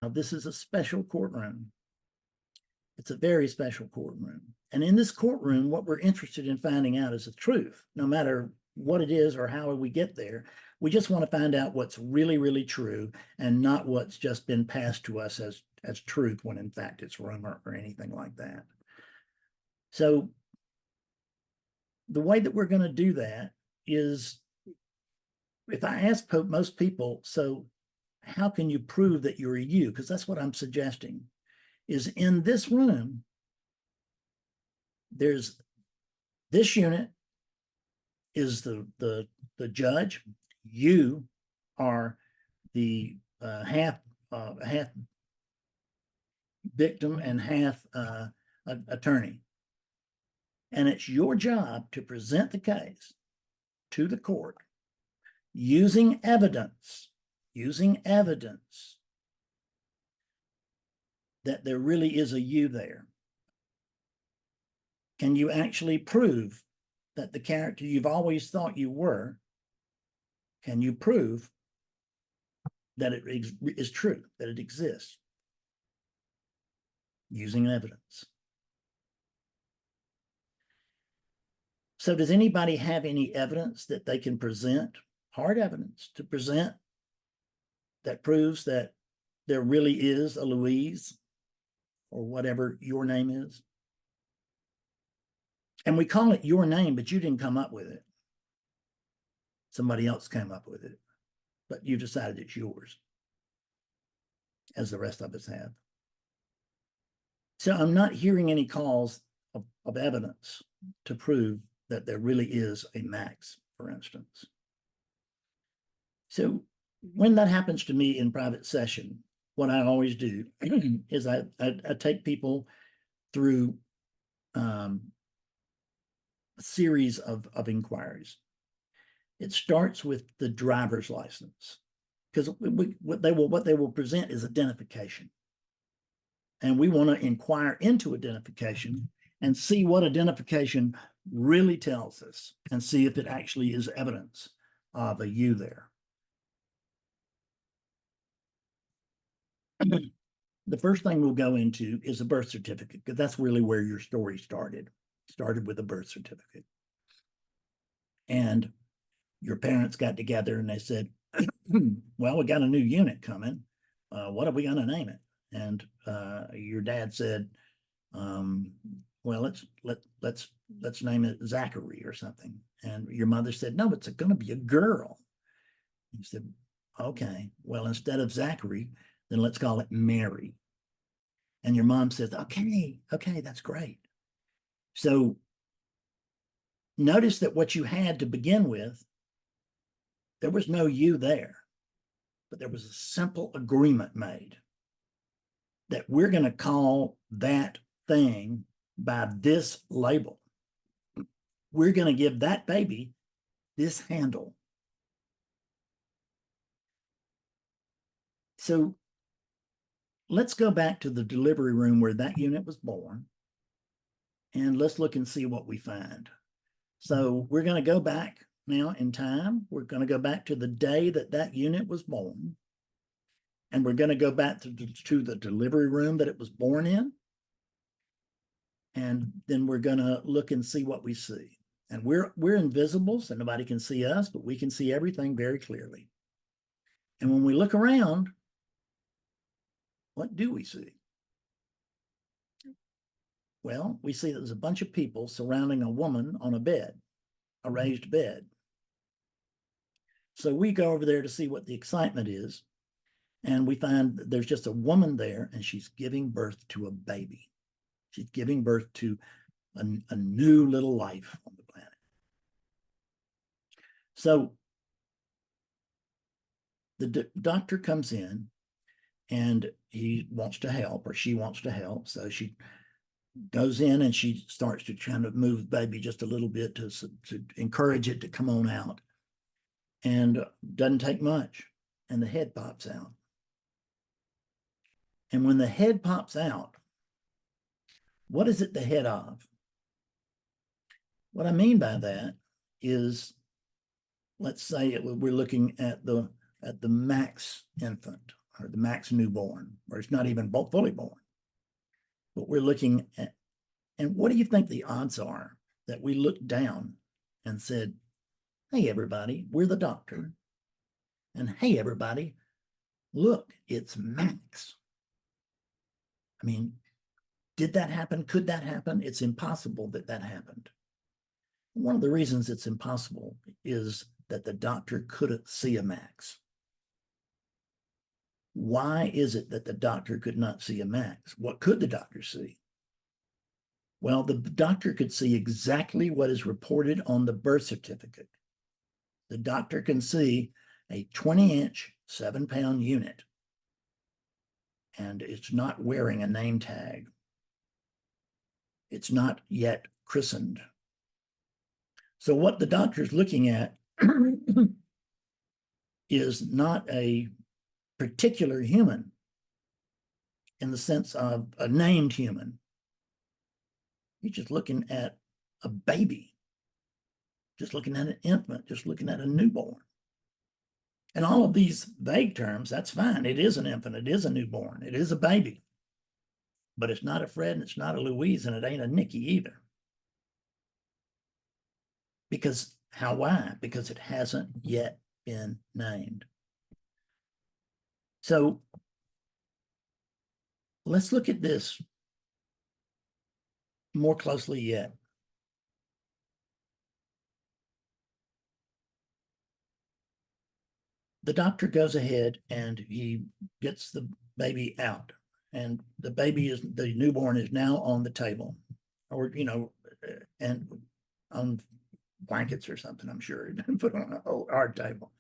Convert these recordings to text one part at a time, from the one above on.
Now, this is a special courtroom. It's a very special courtroom. And in this courtroom, what we're interested in finding out is the truth, no matter what it is or how we get there. We just want to find out what's really, really true and not what's just been passed to us as truth when in fact it's rumor or anything like that. So the way that we're going to do that is, if I ask most people, so how can you prove that you're a you? Because that's what I'm suggesting, is in this room, there's this unit is the judge. You are the half victim and half attorney. And it's your job to present the case to the court using evidence that there really is a you there. Can you actually prove that the character you've always thought you were, can you prove that it is true, that it exists? Using evidence. So does anybody have any evidence that they can present, hard evidence to present, that proves that there really is a Louise or whatever your name is? And we call it your name, but you didn't come up with it. Somebody else came up with it, but you decided it's yours, as the rest of us have. So I'm not hearing any calls of evidence to prove that there really is a Max, for instance. So when that happens to me in private session, what I always do is I take people through a series of inquiries. It starts with the driver's license, because what they will present is identification. And we want to inquire into identification and see what identification really tells us, and see if it actually is evidence of a you there. The first thing we'll go into is a birth certificate, because that's really where your story started. Started with a birth certificate. And your parents got together and they said, well, we got a new unit coming. What are we going to name it? And your dad said, well, let's name it Zachary or something. And your mother said, no, it's going to be a girl. He said, okay, well, instead of Zachary, then let's call it Mary. And your mom says, okay, that's great. So notice that what you had to begin with, there was no you there, but there was a simple agreement made that we're going to call that thing by this label. We're going to give that baby this handle. So let's go back to the delivery room where that unit was born, and let's look and see what we find. So we're going to go back now in time. We're going to go back to the day that unit was born, and we're going to go back to the delivery room that it was born in. And then we're going to look and see what we see. And we're invisible, so nobody can see us, but we can see everything very clearly. And when we look around, what do we see? Well, we see that there's a bunch of people surrounding a woman on a bed, a raised bed. So we go over there to see what the excitement is, and we find that there's just a woman there, and she's giving birth to a baby. She's giving birth to a new little life on the planet. So the doctor comes in, and he wants to help, or she wants to help. So she goes in and she starts to try to move the baby just a little bit to encourage it to come on out. And doesn't take much, and the head pops out. And when the head pops out, what is it the head of? What I mean by that is, let's say we're looking at the Max infant or the max newborn, or it's not even fully born. But we're looking at, and what do you think the odds are that we looked down and said, hey, everybody, we're the doctor. And hey, everybody, look, it's Max. I mean, did that happen? Could that happen? It's impossible that that happened. One of the reasons it's impossible is that the doctor couldn't see a Max. Why is it that the doctor could not see a Max? What could the doctor see? Well, the doctor could see exactly what is reported on the birth certificate. The doctor can see a 20-inch, 7-pound unit, and it's not wearing a name tag. It's not yet christened. So what the doctor's looking at is not a particular human in the sense of a named human. He's just looking at a baby, just looking at an infant, just looking at a newborn. And all of these vague terms, that's fine. It is an infant, it is a newborn, it is a baby. But it's not a Fred and it's not a Louise and it ain't a Nikki either. Because why? Because it hasn't yet been named. So let's look at this more closely yet. The doctor goes ahead and he gets the baby out, and the newborn is now on the table, or, and on blankets or something, I'm sure, put on a hard table.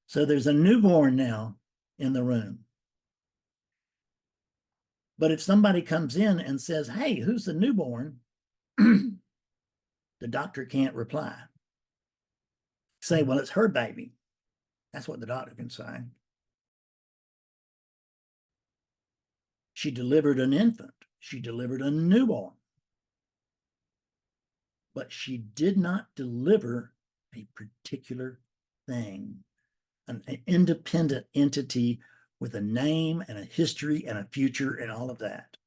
So there's a newborn now in the room. But if somebody comes in and says, hey, who's the newborn? The doctor can't reply. Say, well, it's her baby. That's what the doctor can say. She delivered an infant. She delivered a newborn. But she did not deliver a particular thing, an independent entity with a name and a history and a future and all of that.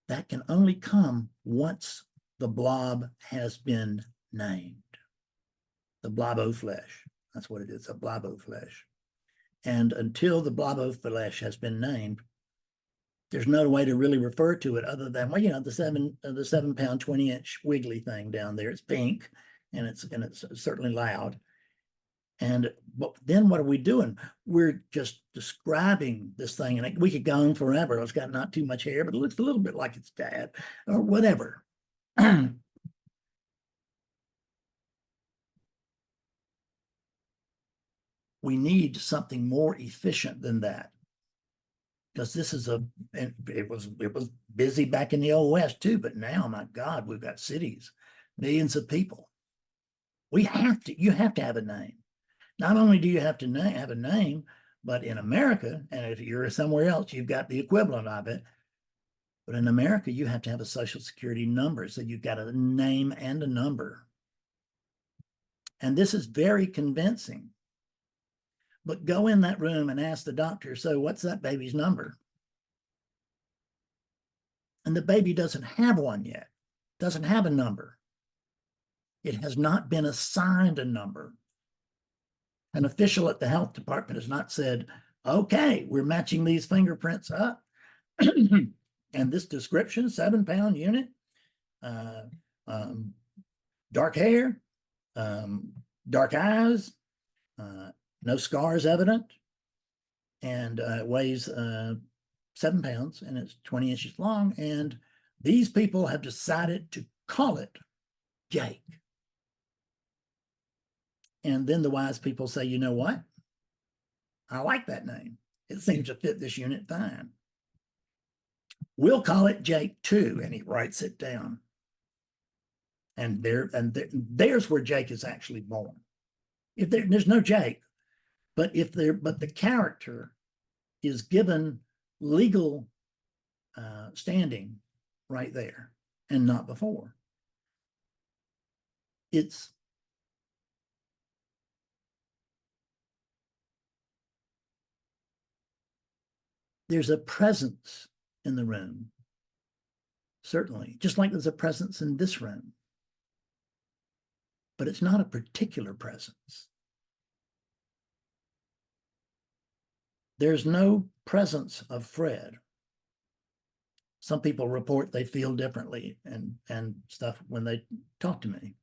That can only come once the blob has been named. The blob o' flesh. That's what it is, a blob o' flesh. And until the blob o' flesh has been named, there's no way to really refer to it other than, well, the 7-pound, 20-inch wiggly thing down there. It's pink and it's certainly loud. But then what are we doing? We're just describing this thing, and we could go on forever. It's got not too much hair, but it looks a little bit like its dad or whatever. We need something more efficient than that, because this is it was busy back in the old West too, but now, my God, we've got cities, millions of people. You have to have a name. Not only do you have to have a name, but in America, and if you're somewhere else, you've got the equivalent of it. But in America, you have to have a social security number. So you've got a name and a number. And this is very convincing. But go in that room and ask the doctor, so what's that baby's number? And the baby doesn't have one yet, doesn't have a number. It has not been assigned a number. An official at the health department has not said, okay, we're matching these fingerprints up. And this description, 7-pound unit, dark hair, dark eyes, no scars evident, and it weighs 7 pounds and it's 20 inches long. And these people have decided to call it Jake. And then the wise people say, you know what? I like that name. It seems to fit this unit fine. We'll call it Jake too. And he writes it down. And there's where Jake is actually born. If there's no Jake, but the character is given legal standing right there and not before. It's there's a presence in the room, certainly, just like there's a presence in this room. But it's not a particular presence. There's no presence of Fred. Some people report they feel differently and stuff when they talk to me.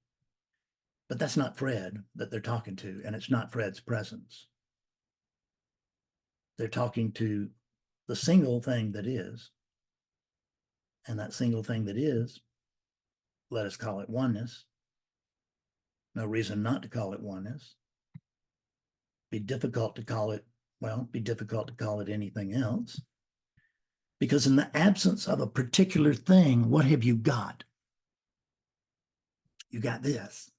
But that's not Fred that they're talking to, and it's not Fred's presence. They're talking to the single thing that is. And that single thing that is, let us call it oneness. No reason not to call it oneness. Be difficult to call it, well, be difficult to call it anything else. Because in the absence of a particular thing, what have you got? You got this.